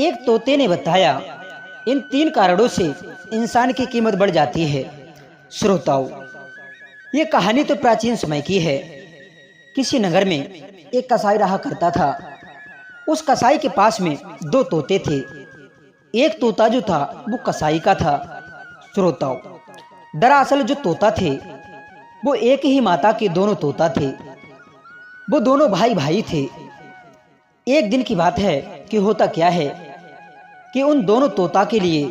एक तोते ने बताया, इन 3 कारणों से इंसान की कीमत बढ़ जाती है। श्रोताओं, ये कहानी तो प्राचीन समय की है। किसी नगर में एक कसाई रहा करता था। उस कसाई के पास में 2 तोते थे। एक तोता जो था वो कसाई का था। श्रोताओं, दरअसल जो तोता थे वो एक ही माता के दोनों तोता थे। वो दोनों भाई भाई थे। एक दिन की बात है कि होता क्या है कि उन दोनों तोता के लिए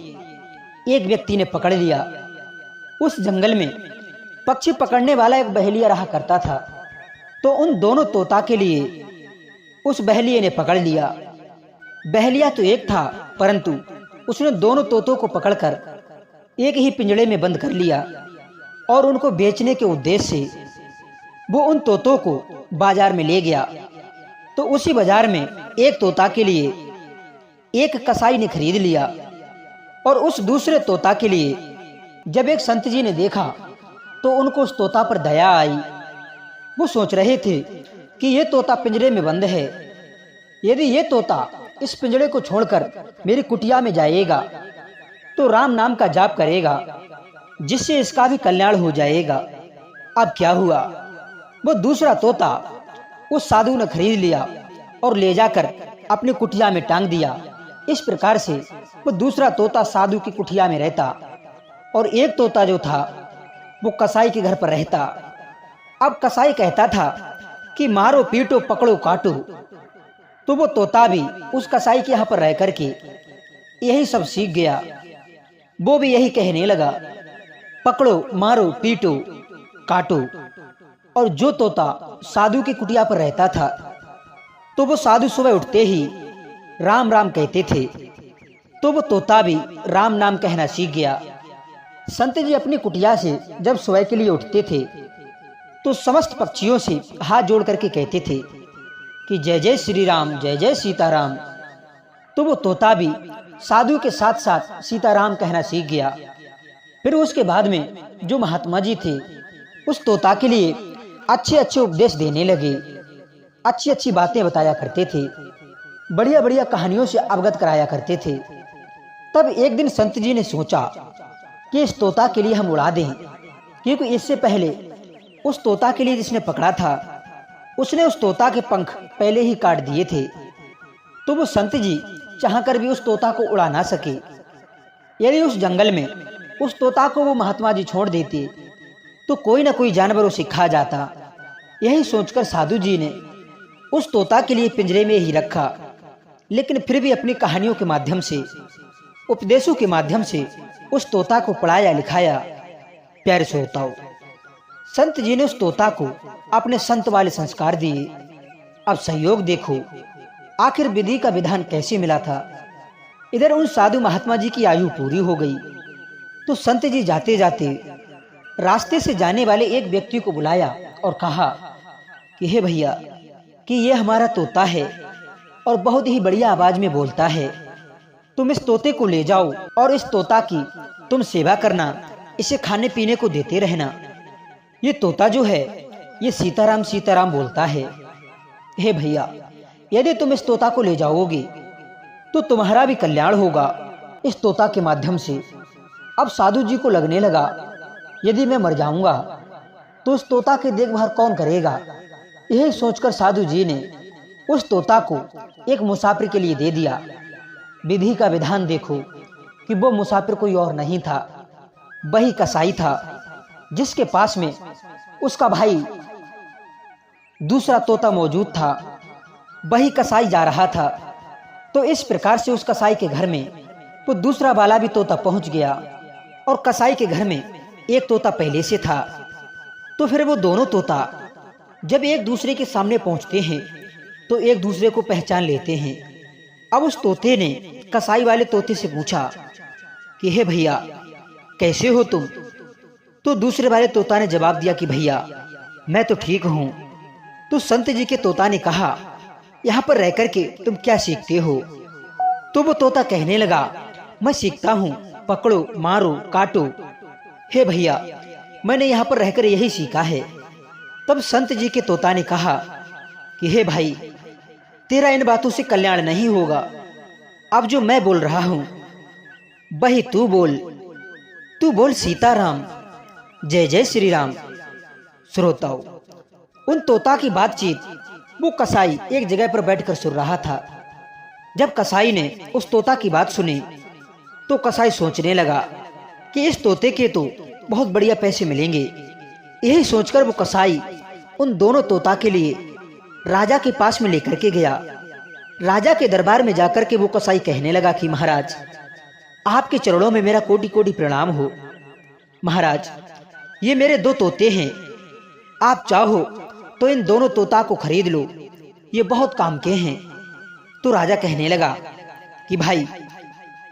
एक व्यक्ति ने पकड़ लिया। उस जंगल में पक्षी पकड़ने वाला एक बहेलिया रहा करता था। तो उन दोनों तोता के लिए उस बहेलिये ने पकड़ लिया। बहेलिया तो एक था, परंतु उसने दोनों तोतों को पकड़कर एक ही पिंजड़े में बंद कर लिया और उनको बेचने के उद्देश्य से वो उन तोतों को बाजार में ले गया। तो उसी बाजार में एक तोता के लिए एक कसाई ने खरीद लिया और उस दूसरे तोता के लिए जब एक संत जी ने देखा तो उनको उस तोता पर दया आई। वो सोच रहे थे कि ये तोता पिंजरे में बंद है। यदि ये तोता इस पिंजरे को छोड़कर मेरी कुटिया में जाएगा तो राम नाम का जाप करेगा, जिससे इसका भी कल्याण हो जाएगा। अब क्या हुआ, वो दूसरा तोता उस साधु ने खरीद लिया और ले जाकर अपनी कुटिया में टांग दिया। इस प्रकार से वो दूसरा तोता साधु की कुटिया में रहता और एक तोता जो था वो कसाई के घर पर रहता। अब कसाई कहता था कि मारो पीटो पकड़ो काटो, तो वो तोता भी उस कसाई के यहाँ पर रह करके यही सब सीख गया। वो भी यही कहने लगा, पकड़ो मारो पीटो काटो। और जो तोता साधु की कुटिया पर रहता था तो वो साधु सुबह उठते ही राम राम कहते थे, तो वो तोता भी राम नाम कहना सीख गया। संत जी अपनी कुटिया से जब सुबह के लिए उठते थे तो समस्त पक्षियों से हाथ जोड़ करके कहते थे कि जय जय श्री राम, जय जय सीताराम। तो वो तोता भी साधु के साथ साथ सीताराम कहना सीख गया। फिर उसके बाद में जो महात्मा जी थे उस तोता के लिए अच्छे अच्छे उपदेश देने लगे, अच्छी अच्छी बातें बताया करते थे, बढ़िया बढ़िया कहानियों से अवगत कराया करते थे। तब एक दिन संत जी ने सोचा कि इस तोता के लिए हम उड़ा दें, क्योंकि इससे पहले उस तोता के लिए जिसने पकड़ा था उसने उस तोता के पंख पहले ही काट दिए थे। तो वो संत जी चाहकर भी उस तोता को उड़ा ना सके। यदि उस जंगल में उस तोता को वो महात्मा जी छोड़ देते तो कोई ना कोई जानवर उसे खा जाता। यही सोचकर साधु जी ने उस तोता के लिए पिंजरे में ही रखा, लेकिन फिर भी अपनी कहानियों के माध्यम से, उपदेशों के माध्यम से उस तोता को पढ़ाया लिखाया। प्यारे श्रोताओं, संत जी ने उस तोता को अपने संत वाले संस्कार दिए। अब सहयोग देखो, आखिर विधि का विधान कैसे मिला था। इधर उन साधु महात्मा जी की आयु पूरी हो गई तो संत जी जाते जाते रास्ते से जाने वाले एक व्यक्ति को बुलाया और कहा कि हे भैया, कि ये हमारा तोता है और बहुत ही बढ़िया आवाज में बोलता है। तुम इस तोते को ले जाओ और इस तोता की तुम सेवा करना, इसे खाने पीने को देते रहना। ये तोता जो है ये सीताराम सीताराम बोलता है। हे भैया, यदि तुम इस तोता को ले जाओगे तो तुम्हारा भी कल्याण होगा इस तोता के माध्यम से। अब साधु जी को लगने लगा, यदि मैं मर जाऊंगा तो उस तोता की देखभाल कौन करेगा। यही सोचकर साधु जी ने उस तोता को एक मुसाफिर के लिए दे दिया। विधि का विधान देखो कि वो मुसाफिर कोई और नहीं था, वही कसाई था, जिसके पास में उसका भाई दूसरा तोता मौजूद था। वही कसाई जा रहा था। तो इस प्रकार से उस कसाई के घर में वो दूसरा वाला भी तोता पहुंच गया और कसाई के घर में एक तोता पहले से था। तो फिर वो दोनों तोता जब एक दूसरे के सामने पहुंचते हैं तो एक दूसरे को पहचान लेते हैं। अब उस तोते ने कसाई वाले तोते से पूछा कि हे भैया, कैसे हो तुम। तो दूसरे वाले तोता ने जवाब दिया कि भैया, मैं तो ठीक हूँ। तो संत जी के तोता ने कहा, यहाँ पर रहकर के तुम क्या सीखते हो। तो वो तोता कहने लगा, मैं सीखता हूँ पकड़ो मारो काटो। हे भैया, मैंने यहाँ पर रहकर यही सीखा है। तब संत जी के तोता ने कहा कि हे भाई, तेरा इन बातों से कल्याण नहीं होगा। अब जो मैं बोल रहा हूं वही तू बोल सीताराम, जय जय श्री राम। श्रोताओं, उन तोता की बातचीत वो कसाई एक जगह पर बैठकर सुन रहा था। जब कसाई ने उस तोता की बात सुनी तो कसाई सोचने लगा कि इस तोते के तो बहुत बढ़िया पैसे मिलेंगे। यही सोचकर वो कसाई उन दोनों तोता के लिए राजा के पास में लेकर के गया। राजा के दरबार में जाकर के वो कसाई कहने लगा कि महाराज, आपके चरणों में मेरा कोटि कोटि प्रणाम हो। महाराज, ये मेरे दो तोते हैं, आप चाहो तो इन दोनों तोता को खरीद लो, ये बहुत काम के हैं। तो राजा कहने लगा कि भाई,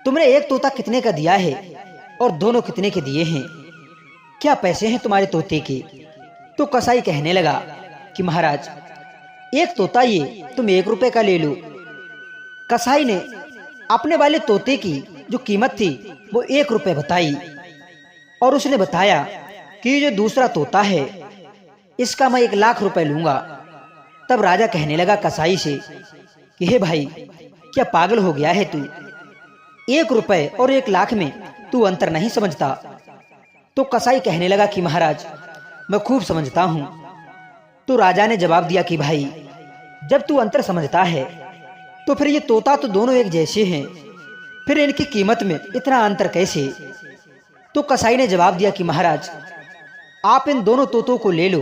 तुमने एक तोता कितने का दिया है और दोनों कितने के दिए हैं? क्या पैसे हैं तुम्हारे तोते के? तो कसाई कहने लगा कि महाराज, एक तोता ये तुम 1 रुपए का ले लो। कसाई ने अपने वाले तोते की जो कीमत थी वो 1 रुपए बताई और उसने बताया कि ये जो दूसरा तोता है इसका मैं 1 लाख रुपए लूंगा। तब राजा कहने लगा कसाई से कि हे भाई, क्या पागल हो गया है तू? 1 रुपए और 1 लाख में तू अंतर नहीं समझता? तो कसाई कहने लगा कि महाराज, मैं खूब समझता हूं। तो राजा ने जवाब दिया कि भाई, जब तू अंतर समझता है तो फिर ये तोता तो दोनों एक जैसे हैं, फिर इनकी कीमत में इतना अंतर कैसे? तो कसाई ने जवाब दिया कि महाराज, आप इन दोनों तोतों को ले लो,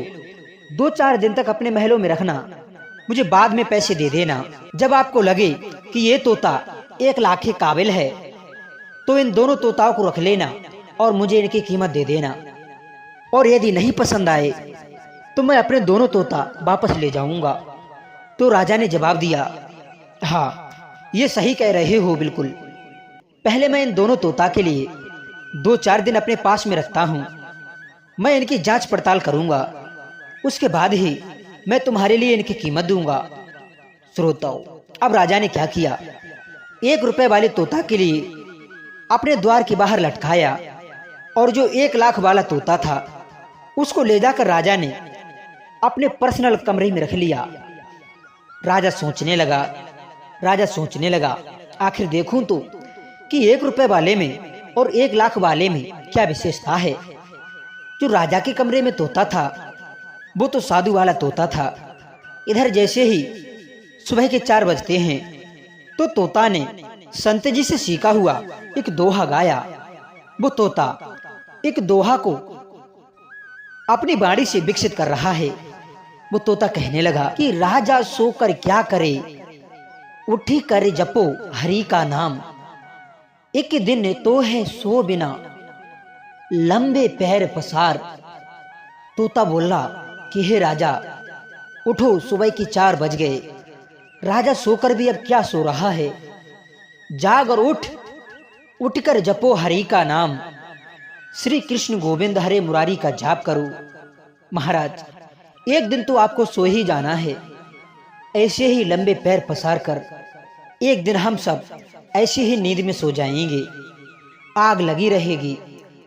2-4 दिन तक अपने महलों में रखना, मुझे बाद में पैसे दे देना। जब आपको लगे कि ये तोता 1 लाख के काबिल है तो इन दोनों तोताओं को रख लेना और मुझे इनकी कीमत दे देना, और यदि नहीं पसंद आए तो मैं अपने दोनों तोता वापस ले जाऊंगा। तो राजा ने जवाब दिया, हाँ, ये सही कह रहे हो बिल्कुल। पहले मैं इन दोनों तोता के लिए 2-4 दिन अपने पास में रखता हूँ, मैं इनकी जांच पड़ताल करूंगा, उसके बाद ही मैं तुम्हारे लिए इनकी कीमत दूंगा। श्रोताओं, अब राजा ने क्या किया, 1 रुपए वाले तोता के लिए अपने द्वार के बाहर लटकाया और जो 1 लाख वाला तोता था उसको ले जाकर राजा ने अपने पर्सनल कमरे में रख लिया। राजा सोचने लगा आखिर देखूं तो कि 1 रुपए वाले में और 1 लाख वाले में क्या विशेषता है। जो राजा के कमरे में तोता था वो तो साधु वाला तोता था। इधर जैसे ही सुबह के 4 बजते हैं तो तोता ने संत जी से सीखा हुआ एक दोहा गाया। वो तोता एक दोहा को अपनी बाणी से विकसित कर रहा है। वो तोता कहने लगा कि राजा सोकर क्या करे, उठी कर जपो हरि का नाम, एक दिन तो है सो बिना, लंबे पैर पसार। तोता बोला कि हे राजा, उठो, सुबह के 4 बज गए, राजा सोकर भी अब क्या सो रहा है, जाग और उठकर जपो हरि का नाम, श्री कृष्ण गोविंद हरे मुरारी का जाप करो। महाराज, एक दिन तो आपको सो ही जाना है, ऐसे ही लंबे पैर पसार कर एक दिन हम सब ऐसे ही नींद में सो जाएंगे, आग लगी रहेगी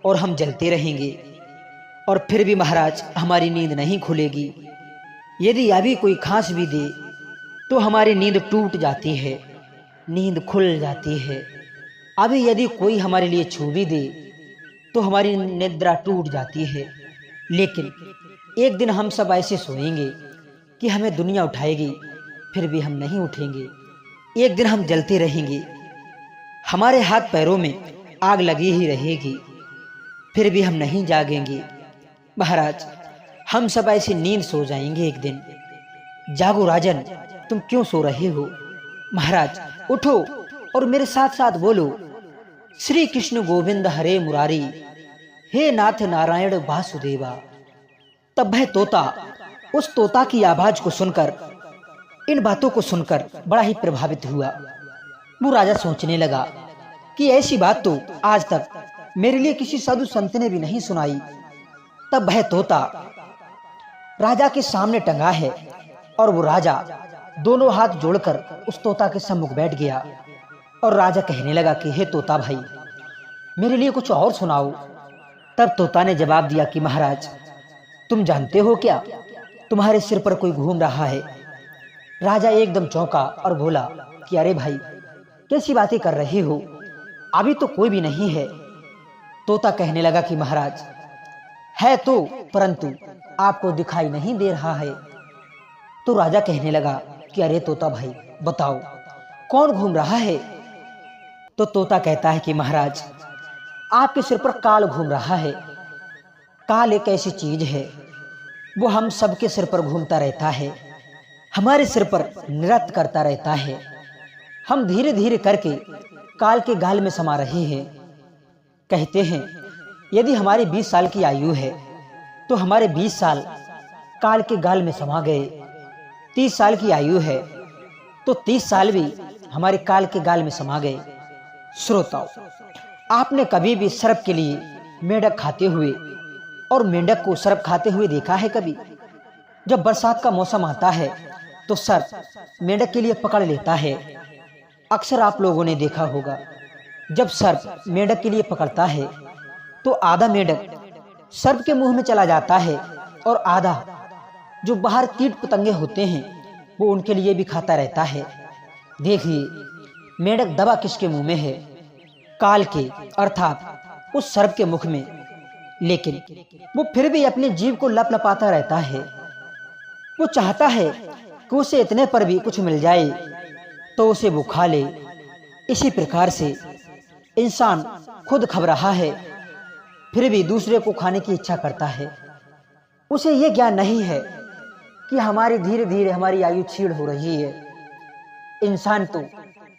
और हम जलते रहेंगे, और फिर भी महाराज हमारी नींद नहीं खुलेगी। यदि अभी कोई खांस भी दे तो हमारी नींद टूट जाती है, नींद खुल जाती है। अभी यदि कोई हमारे लिए छू भी दे तो हमारी निद्रा टूट जाती है। लेकिन एक दिन हम सब ऐसे सोएंगे कि हमें दुनिया उठाएगी, फिर भी हम नहीं उठेंगे। एक दिन हम जलते रहेंगे, हमारे हाथ पैरों में आग लगी ही रहेगी, फिर भी हम नहीं जागेंगे। महाराज, हम सब ऐसे नींद सो जाएंगे एक दिन। जागो राजन, तुम क्यों सो रहे हो? महाराज उठो और मेरे साथ साथ बोलो, श्री कृष्ण गोविंद हरे मुरारी, हे नाथ नारायण वासुदेवा। तब वह तोता उस तोता की आवाज को सुनकर, इन बातों को सुनकर बड़ा ही प्रभावित हुआ। वो राजा सोचने लगा कि ऐसी बात तो आज तक मेरे लिए किसी साधु संत ने भी नहीं सुनाई। तब वह तोता राजा के सामने टंगा है और वो राजा दोनों हाथ जोड़कर उस तोता के सम्मुख बैठ गया और राजा कहने लगा कि हे तोता भाई, मेरे लिए कुछ और सुनाओ। तब तोता ने जवाब दिया कि महाराज, तुम जानते हो क्या, तुम्हारे सिर पर कोई घूम रहा है। राजा एकदम चौंका और बोला कि अरे भाई, कैसी बातें कर रही हो, अभी तो कोई भी नहीं है। तोता कहने लगा कि महाराज है तो, परंतु आपको दिखाई नहीं दे रहा है। तो राजा कहने लगा कि अरे तोता भाई बताओ कौन घूम रहा है। तो तोता कहता है कि महाराज आपके सिर पर काल घूम रहा है। काल एक ऐसी चीज है, वो हम सबके सिर पर घूमता रहता है, हमारे सिर पर नृत्य करता रहता है। हम धीरे धीरे करके काल के गाल में समा रहे हैं। कहते हैं यदि हमारी 20 साल की आयु है तो हमारे 20 साल काल के गाल में समा गए। 30 साल की आयु है तो 30 साल भी हमारे काल के गाल में समा गए। श्रोताओ, आपने कभी भी सर्प के लिए मेंढक खाते हुए और मेंढक को सर्प खाते हुए देखा है कभी? जब बरसात का मौसम आता है तो सर्प मेंढक के लिए पकड़ लेता है। अक्सर आप लोगों ने देखा होगा जब सर्प मेंढक के लिए पकड़ता है तो आधा मेंढक सर्प के मुंह में चला जाता है और आधा जो बाहर कीट पतंगे होते हैं वो उनके लिए भी खाता रहता है। देखिए मेंढक दबा किसके मुंह में है? काल के, अर्थात उस सर्प के मुख में। लेकिन वो फिर भी अपने जीव को लपलपाता रहता है। वो चाहता है कि उसे इतने पर भी कुछ मिल जाए तो उसे वो खा ले। इसी प्रकार से इंसान खुद खा रहा है फिर भी दूसरे को खाने की इच्छा करता है। उसे ये ज्ञान नहीं है कि हमारी धीरे धीरे हमारी आयु क्षीण हो रही है। इंसान तो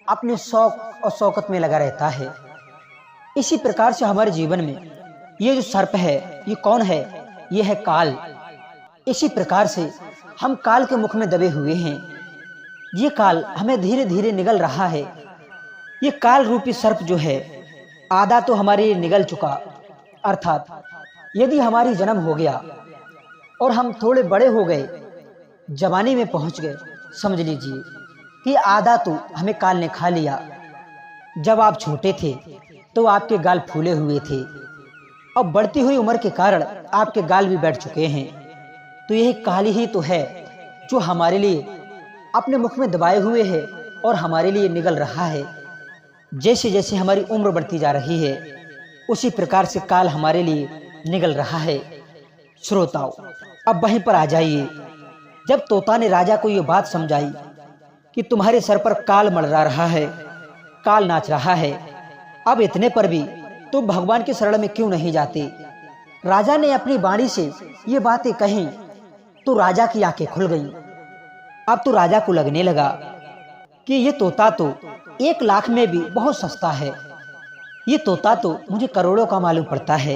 अपने शौक और शौकत में लगा रहता है। इसी प्रकार से हमारे जीवन में ये जो सर्प है ये कौन है? ये है काल। इसी प्रकार से हम काल के मुख में दबे हुए हैं। ये काल हमें धीरे धीरे निगल रहा है। ये काल रूपी सर्प जो है आधा तो हमारे लिए निगल चुका, अर्थात यदि हमारी जन्म हो गया और हम थोड़े बड़े हो गए, जवानी में पहुंच गए, समझ लीजिए कि आधा तो हमें काल ने खा लिया। जब आप छोटे थे तो आपके गाल फूले हुए थे, अब बढ़ती हुई उम्र के कारण आपके गाल भी बैठ चुके हैं। तो यही काल ही तो है जो हमारे लिए अपने मुख में दबाए हुए है और हमारे लिए निगल रहा है। जैसे जैसे हमारी उम्र बढ़ती जा रही है उसी प्रकार से काल हमारे लिए निगल रहा है। श्रोताओं, अब वहीं पर आ जाइए। जब तोता ने राजा को ये बात समझाई कि तुम्हारे सर पर काल मंडरा रहा है, काल नाच रहा है, अब इतने पर भी तुम भगवान के शरण में क्यों नहीं जाते? राजा ने अपनी वाणी से ये बातें कही तो राजा की आंखें खुल गईं। अब तो राजा को लगने लगा कि ये तोता तो 1 लाख में भी बहुत सस्ता है। ये तोता तो मुझे करोड़ों का मालूम पड़ता है।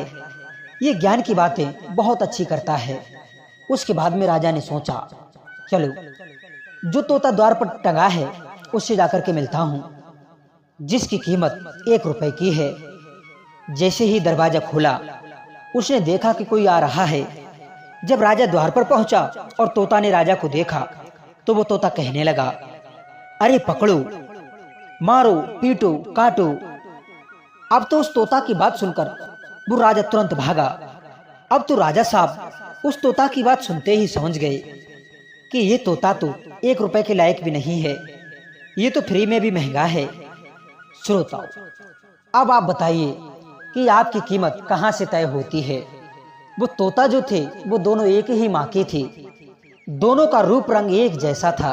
ये ज्ञान की बातें बहुत अच्छी करता है। उसके बाद में राजा ने सोचा चलो जो तोता द्वार पर टंगा है उससे जाकर के मिलता हूँ, जिसकी कीमत 1 रुपए की है। जैसे ही दरवाजा खोला उसने देखा कि कोई आ रहा है। जब राजा द्वार पर पहुंचा और तोता ने राजा को देखा तो वो तोता कहने लगा अरे पकड़ो, मारो, पीटो, काटो। अब तो उस तोता की बात सुनकर वो राजा तुरंत भागा। अब तो राजा साहब उस तोता की बात सुनते ही समझ गए कि ये तोता तो 1 रुपए के लायक भी नहीं है, ये तो फ्री में भी महंगा है। श्रोताओ, अब आप बताइए कि आपकी कीमत कहाँ से तय होती है? वो तोता जो थे वो दोनों एक ही माँ के थे। दोनों का रूप रंग एक जैसा था,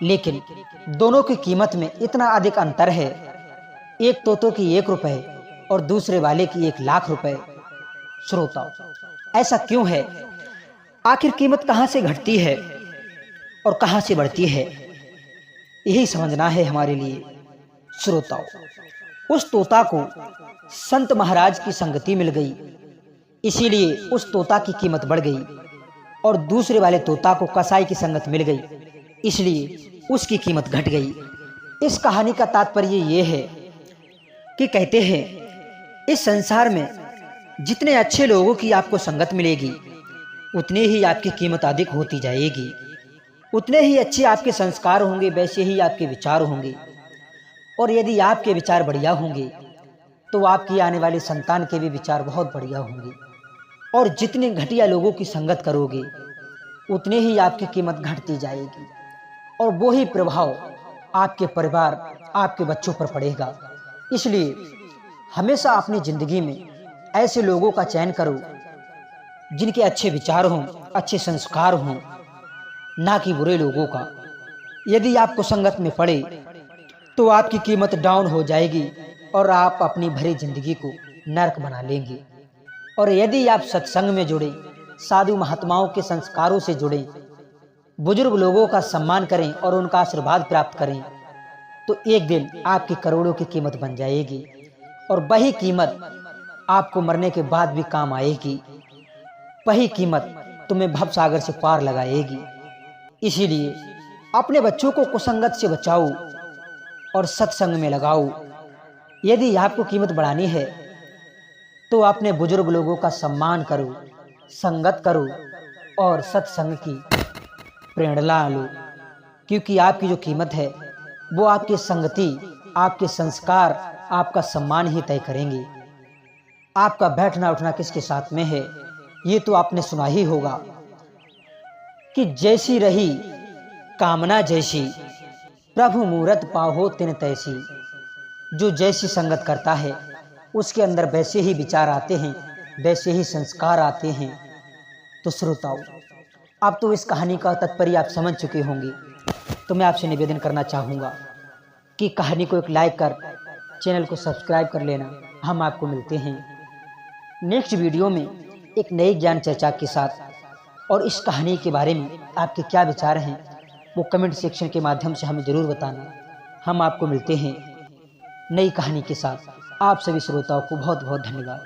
लेकिन दोनों की कीमत में इतना अधिक अंतर है। एक तोतों की 1 रुपए और दूसरे वाले की 1 लाख रुपए। श्रोताओ, ऐसा क्यों है? आखिर कीमत कहाँ से घटती है और कहाँ से बढ़ती है? यही समझना है हमारे लिए। श्रोताओ, उस तोता को संत महाराज की संगति मिल गई, इसीलिए उस तोता की कीमत बढ़ गई, और दूसरे वाले तोता को कसाई की संगत मिल गई, इसलिए उसकी कीमत घट गई। इस कहानी का तात्पर्य ये है कि कहते हैं इस संसार में जितने अच्छे लोगों की आपको संगत मिलेगी उतनी ही आपकी कीमत अधिक होती जाएगी। उतने ही अच्छे आपके संस्कार होंगे, वैसे ही आपके विचार होंगे। और यदि आपके विचार बढ़िया होंगे तो आपकी आने वाली संतान के भी विचार बहुत बढ़िया होंगे। और जितने घटिया लोगों की संगत करोगे उतने ही आपकी कीमत घटती जाएगी, और वही प्रभाव आपके परिवार, आपके बच्चों पर पड़ेगा। इसलिए हमेशा अपनी जिंदगी में ऐसे लोगों का चयन करो जिनके अच्छे विचार हों, अच्छे संस्कार हों, ना कि बुरे लोगों का। यदि आपको संगत में पड़े तो आपकी कीमत डाउन हो जाएगी और आप अपनी भरी जिंदगी को नरक बना लेंगे। और यदि आप सत्संग में जुड़े, साधु महात्माओं के संस्कारों से जुड़े, बुजुर्ग लोगों का सम्मान करें और उनका आशीर्वाद प्राप्त करें, तो एक दिन आपकी करोड़ों की कीमत बन जाएगी और वही कीमत आपको मरने के बाद भी काम आएगी। वही कीमत तुम्हें भवसागर से पार लगाएगी। इसीलिए अपने बच्चों को कुसंगत से बचाओ और सत्संग में लगाओ। यदि आपको कीमत बढ़ानी है तो अपने बुजुर्ग लोगों का सम्मान करो, संगत करो और सत्संग की प्रेरणा लो, क्योंकि आपकी जो कीमत है वो आपकी संगति, आपके संस्कार, आपका सम्मान ही तय करेंगे। आपका बैठना उठना किसके साथ में है ये तो आपने सुना ही होगा कि जैसी रही कामना जैसी, प्रभु मूरत पाहो तिन तैसी। जो जैसी संगत करता है उसके अंदर वैसे ही विचार आते हैं, वैसे ही संस्कार आते हैं। तो श्रोताओं, अब तो इस कहानी का तात्पर्य आप समझ चुके होंगे। तो मैं आपसे निवेदन करना चाहूँगा कि कहानी को एक लाइक कर चैनल को सब्सक्राइब कर लेना। हम आपको मिलते हैं नेक्स्ट वीडियो में एक नई ज्ञान चर्चा के साथ। और इस कहानी के बारे में आपके क्या विचार हैं वो कमेंट सेक्शन के माध्यम से हमें ज़रूर बताना। हम आपको मिलते हैं नई कहानी के साथ। आप सभी श्रोताओं को बहुत बहुत धन्यवाद।